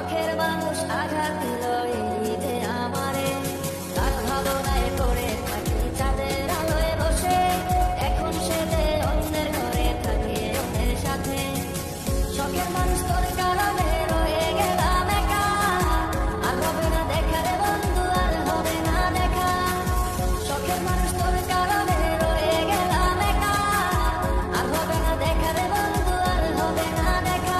শখের মানুষ আঘাত দিল এই ঈদে আমারে, তার ভাবনায় পড়ে থাকি চাঁদের আলোয় বসে, এখন সে যে অন্যের ঘরে থাকে অন্যের সাথে। শখের মানুষ তোর কারণে রয়ে গেলাম একা, আর হবে না দেখা রে বন্ধু, আর হবে না দেখা। শখের মানুষ তোর কারণে রয়ে গেলাম একা, আর হবে না দেখা রে বন্ধু, আর হবে না দেখা।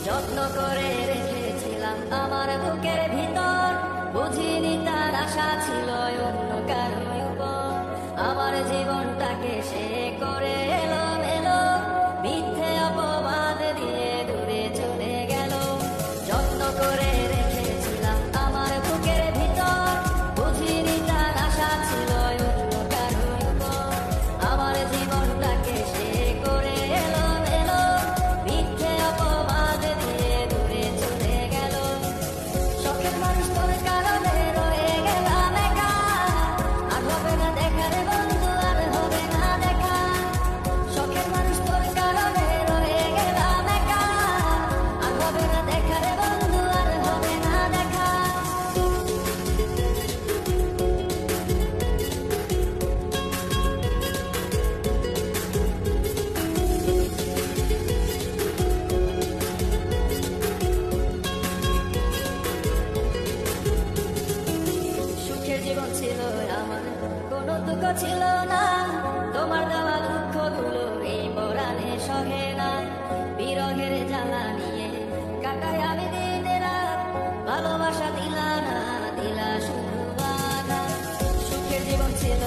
যত্ন করে রেখেছিলাম আমার বুকের ভিতর, বুঝিনি তার আশা ছিল অন্য কারো উপর। আমার জীবনটাকে সে করে এলো মেলো, মিথ্যে অপবাদ দিয়ে দূরে চলে গেল। যত্ন করে রেখেছিলাম আমার বুকের ভিতর, বুঝিনি তার আশা ছিল অন্য কারো উপর। আমার জীবনটাকে সে করে এলো মেলো, মিথ্যে অপবাদ দিয়ে দূরে চলে গেল। শখের মানুষ তোর কারণে রয়ে গেলাম একা, আর হবে না দেখা রে বন্ধু, আর হবে না দেখা। শখের মানুষ তোর কারণে রয়ে গেলাম একা, আর হবে না দেখা রে বন্ধু, আর হবে না দেখা। সুখের জীবন ছিল আমার, কোনো দুঃখ ছিল না, তোমার দেওয়া দুঃখগুলো এই পরাণে সহে না। বিরহের জ্বালা নিয়ে কাটাই আমি দিন রাত, ভালোবাসা দিলা না, দিলা শুধু বাধা। সুখের জীবন ছিল